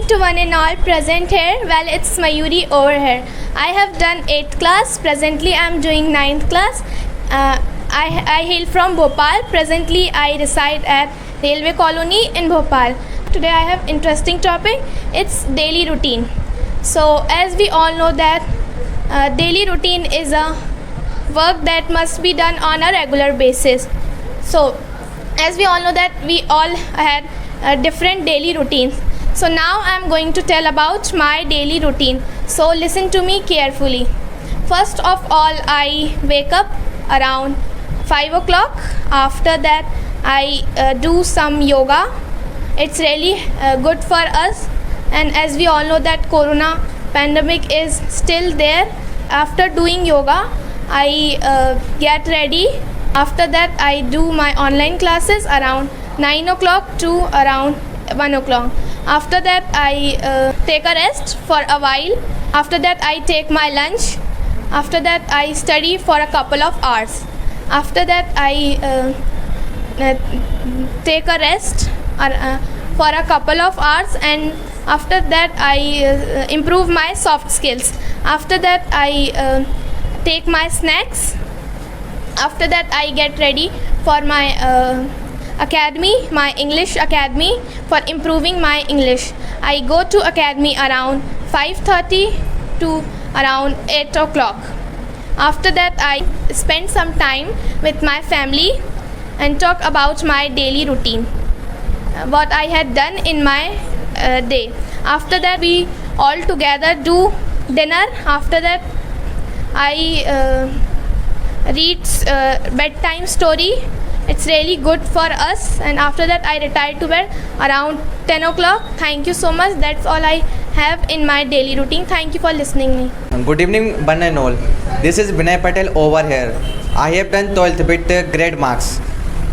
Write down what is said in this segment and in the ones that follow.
to one and all present here. Well, it's Mayuri over here. I have done 8th class. Presently, I am doing 9th class. I hail from Bhopal. Presently, I reside at Railway Colony in Bhopal. Today, I have interesting topic. It's daily routine. So, as we all know that daily routine is a work that must be done on a regular basis. So, as we all know that we all had different daily routines. So now I am going to tell about my daily routine. So listen to me carefully. First of all, I wake up around 5 o'clock. After that, I do some yoga. It's really good for us. And as we all know that Corona pandemic is still there. After doing yoga, I get ready. After that, I do my online classes around 9 o'clock to around 1 o'clock. After that, I take a rest for a while. After that, I take my lunch. After that, I study for a couple of hours. After that, I take a rest for a couple of hours, and after that, I improve my soft skills. After that, I take my snacks. After that, I get ready for my academy, my English academy, for improving my English. I go to academy around 5:30 to around 8 o'clock. After that, I spend some time with my family and talk about my daily routine, what I had done in my day. After that, we all together do dinner. After that, I read bedtime story. It's really good for us. And after that, I retire to bed around 10 o'clock. Thank you so much. That's all I have in my daily routine. Thank you for listening me. Good evening, one and all. This is Vinay Patel over here. I have done 12th with grade marks.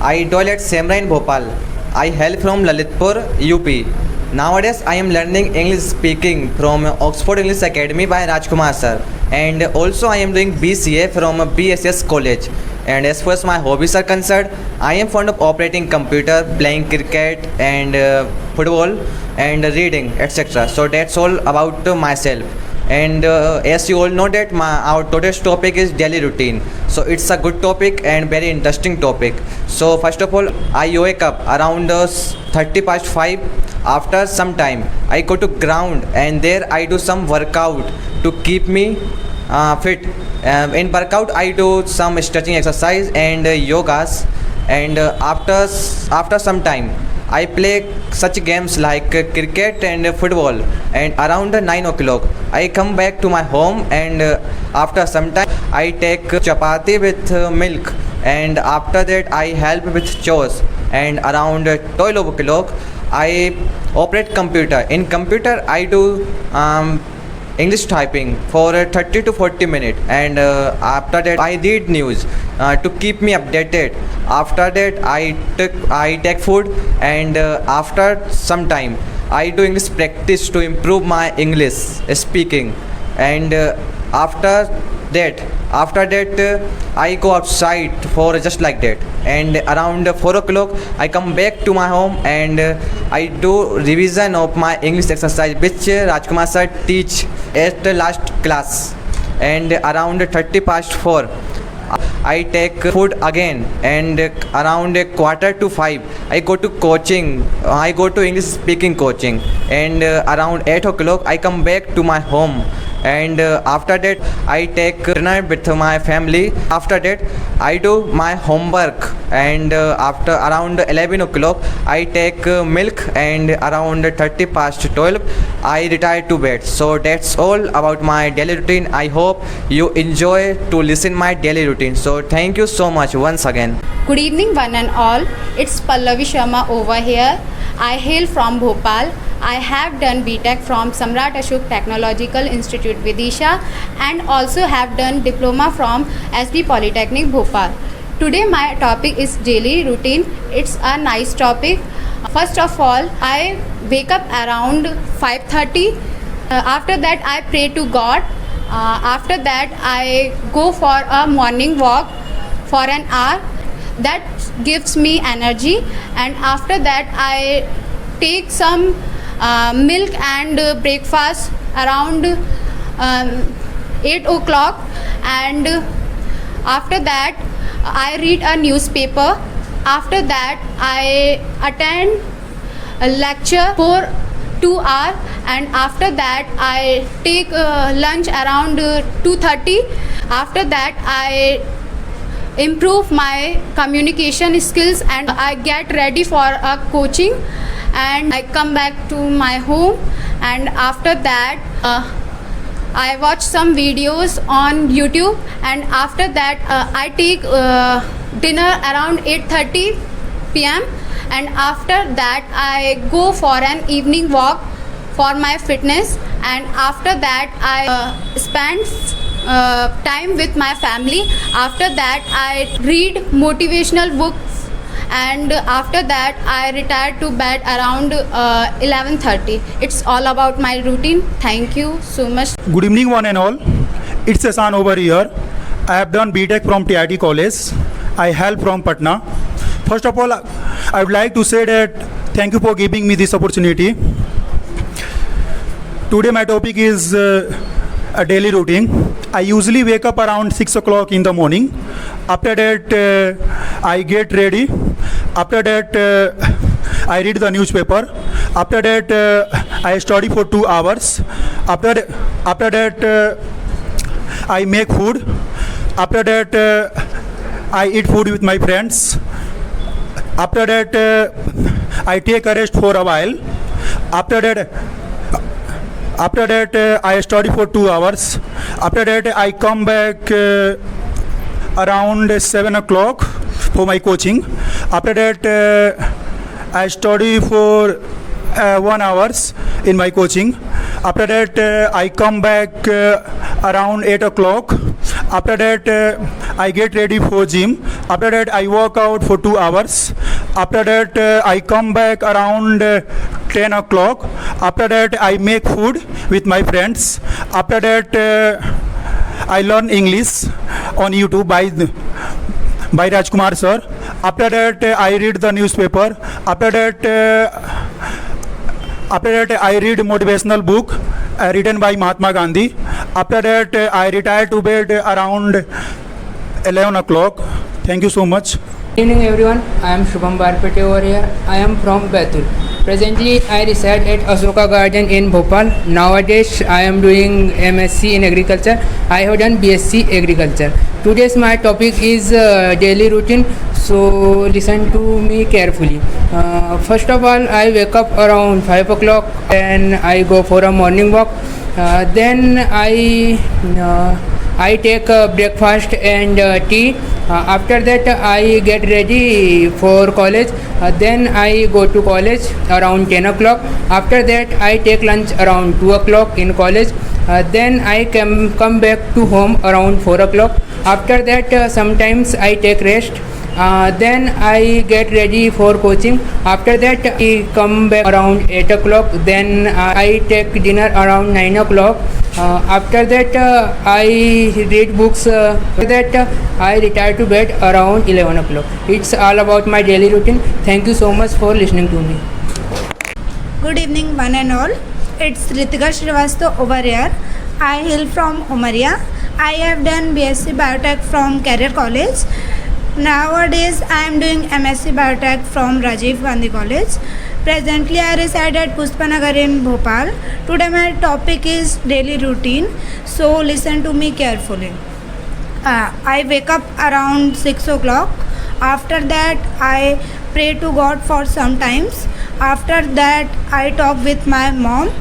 I dwell at Semra in Bhopal. I hail from Lalitpur, UP. Nowadays, I am learning English speaking from Oxford English Academy by Rajkumar sir. And also, I am doing BCA from BSS College. And as far as my hobbies are concerned, I am fond of operating computer, playing cricket and football and reading, etc. So that's all about myself. And as you all know that our today's topic is daily routine. So it's a good topic and very interesting topic. So first of all, I wake up around 30 past 5. After some time, I go to ground and there I do some workout to keep me fit. In workout, I do some stretching exercise and yogas. And after some time, I play such games like cricket and football. And around 9 o'clock, I come back to my home, and after some time, I take chapati with milk. And after that, I help with chores. And around 12 o'clock, I operate computer. In computer, I do English typing for 30 to 40 minutes, and after that I read news to keep me updated. After that I take food, and after some time I do English practice to improve my English speaking. And after that I go outside for just like that. And around 4 o'clock I come back to my home, and I do revision of my English exercise which Rajkumar sir teach at the last class. And around 30 past 4 I take food again, and around a quarter to 5 I go to coaching. I go to English speaking coaching. And around 8 o'clock I come back to my home. And after that I take dinner with my family. After that I do my homework. And after around 11 o'clock I take milk. And around 30 past 12 I retire to bed. So that's all about my daily routine. I hope you enjoy to listen my daily routine. So thank you so much once again. Good evening, one and all. It's Pallavi Sharma over here. I hail from Bhopal. I have done BTech from Samrat Ashok Technological Institute, Vidisha, and also have done diploma from SB Polytechnic, Bhopal. Today my topic is daily routine. It's a nice topic. First of all, I wake up around 5:30. After that, I pray to God. After that, I go for a morning walk for an hour. That gives me energy. And after that, I take some milk and breakfast around 8 o'clock, and after that I read a newspaper. After that I attend a lecture for 2 hours, and after that I take lunch around 2:30. After that I improve my communication skills and I get ready for a coaching, and I come back to my home, and after that I watch some videos on YouTube, and after that I take dinner around 8:30 p.m. and after that I go for an evening walk for my fitness, and after that I spend time with my family. After that I read motivational books, and after that I retire to bed around 11:30. It's all about my routine. Thank you so much. Good evening, one and all. It's Asan over here. I have done BTech from TIT College. I hail from Patna. First of all, I would like to say that thank you for giving me this opportunity. Today my topic is a daily routine. I usually wake up around 6 o'clock in the morning. After that I get ready. After that I read the newspaper. After that I study for 2 hours. After that I make food. After that I eat food with my friends. After that I take a rest for a while. After that I study for 2 hours. After that I come back around 7 o'clock for my coaching. After that I study for 1 hours in my coaching. After that I come back around 8 o'clock. After that I get ready for gym. After that I work out for 2 hours. After that I come back around 10 o'clock. After that I make food with my friends. After that I learn English on YouTube by Rajkumar sir. After that I read the newspaper. After that I read motivational book written by Mahatma Gandhi. After that I retire to bed around 11 o'clock. Thank you so much. Good evening everyone, I am Shubham Barpete over here. I am from Baitul. Presently I reside at Ashoka Garden in Bhopal. Nowadays I am doing MSc in Agriculture. I have done BSc Agriculture. Today's my topic is daily routine, so listen to me carefully. First of all, I wake up around 5 o'clock and I go for a morning walk. Then I take breakfast and tea. After that I get ready for college. Then I go to college around 10 o'clock. After that I take lunch around 2 o'clock in college. Then I come back to home around 4 o'clock. After that sometimes I take rest. Then I get ready for coaching. After that I come back around 8 o'clock. Then I take dinner around 9 o'clock. After that I read books. After that I retire to bed around 11 o'clock. It's all about my daily routine. Thank you so much for listening to me. Good evening one and all. It's Ritika Srivastava over here. I hail from Umaria. I have done BSc Biotech from Career College. Nowadays I am doing MSc Biotech from Rajiv Gandhi College. Presently I reside at Pushpanagar in Bhopal. Today my topic is daily routine, so listen to me carefully. I wake up around 6 o'clock. After that I pray to God for some times. After that I talk with my mom.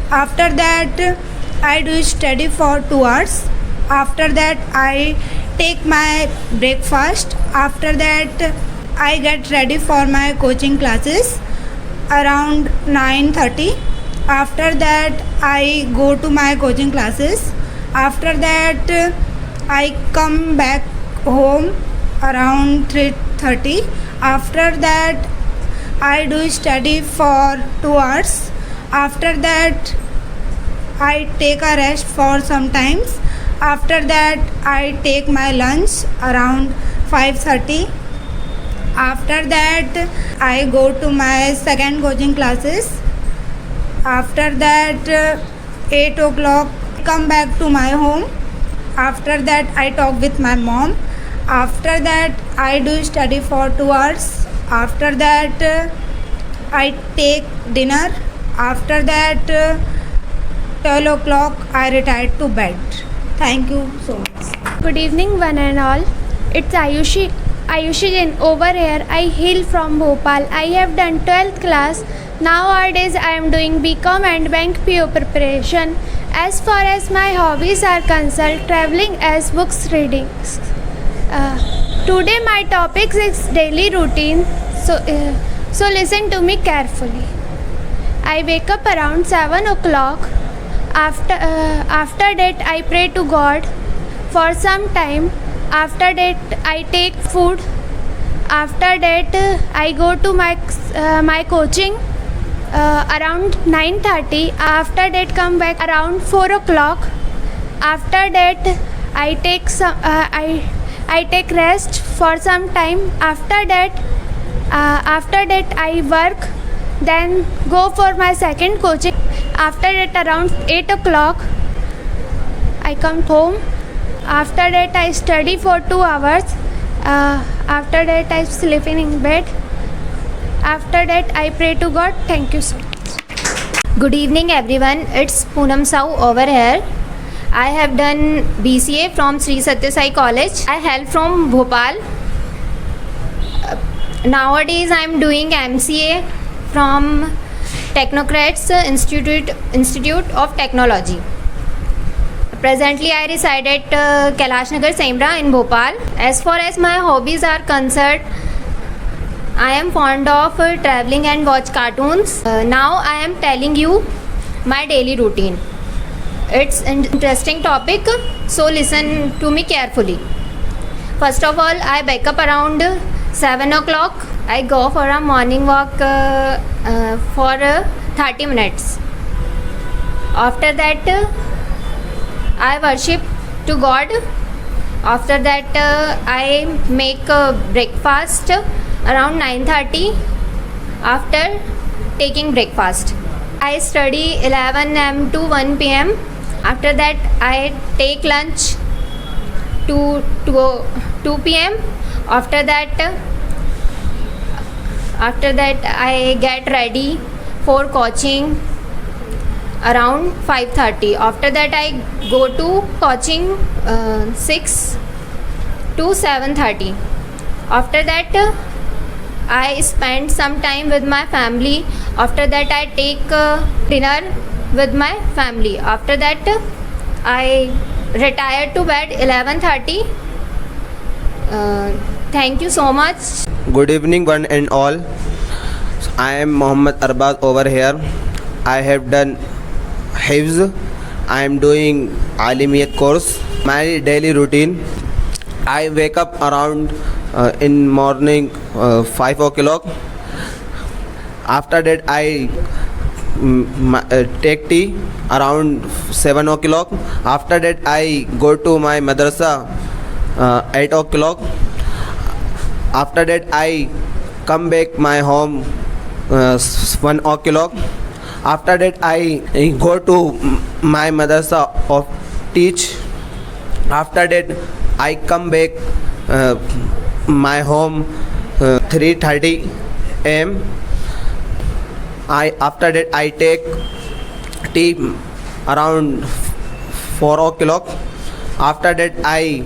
After that I do study for 2 hours. After that I take my breakfast. After that I get ready for my coaching classes around 9:30. After that I go to my coaching classes. After that I come back home around 3:30. After that I do study for 2 hours. After that I take a rest for some times. After that I take my lunch around 5:30. After that I go to my second coaching classes. After that, 8 o'clock, come back to my home. After that, I talk with my mom. After that, I do study for 2 hours. After that, I take dinner. After that, 12 o'clock, I retire to bed. Thank you so much. Good evening, one and all. It's Ayushi Jain over here. I hail from Bhopal. I have done 12th class. Nowadays, I am doing BCom and bank PO preparation. As far as my hobbies are concerned, traveling as books reading. Today, my topic is daily routine. So listen to me carefully. I wake up around 7 o'clock. After that, I pray to God for some time. After that, I take food. After that, I go to my coaching around 9:30. After that, come back around 4 o'clock. After that, I take rest for some time. After that, I work. Then go for my second coaching. After that, around 8 o'clock, I come home. After that, I study for 2 hours. After that, I sleep in bed. After that, I pray to God. Thank you so much. Good evening everyone, it's Poonam Sahu over here. I have done BCA from Sri Satya Sai College. I hail from Bhopal. Nowadays I am doing MCA from Technocrats Institute of Technology. Presently I reside at Kailash Nagar, Semra in Bhopal. As far as my hobbies are concerned, I am fond of traveling and watch cartoons. Now I am telling you my daily routine. It's an interesting topic, so listen to me carefully. First of all, I wake up around 7 o'clock. I go for a morning walk for 30 minutes. After that, I worship to God. After that, I make breakfast around 9:30. After taking breakfast, I study 11 am to 1 pm. After that, I take lunch to 2 pm. After that, I get ready for coaching around 5:30. After that, I go to coaching 6 to 7:30. After that, I spend some time with my family. After that, I take dinner with my family. After that, I retire to bed 11:30. Thank you so much. Good evening one and all. I am Mohammad Arbaz over here. I have done Hifz. I am doing Alimiyat course. My daily routine, I wake up around in morning 5 o'clock. After that, I take tea around 7 o'clock. After that, I go to my madrasa 8 o'clock. After that, I come back my home 1 o'clock. After that, I go to my madrasa of teach. After that, I come back my home 3:30 am. After that, I take tea around 4 o'clock. After that, I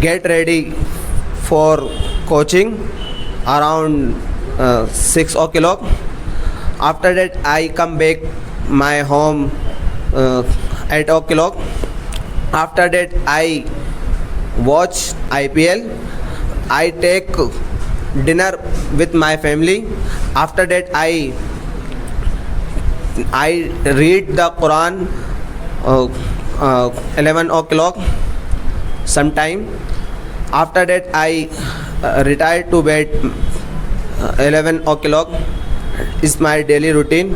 get ready for coaching around 6 o'clock. After that, I come back my home 8 o'clock. After that, I watch IPL. I take dinner with my family. After that, I read the Quran 11 o'clock sometime. After that, I retire to bed 11 o'clock is my daily routine.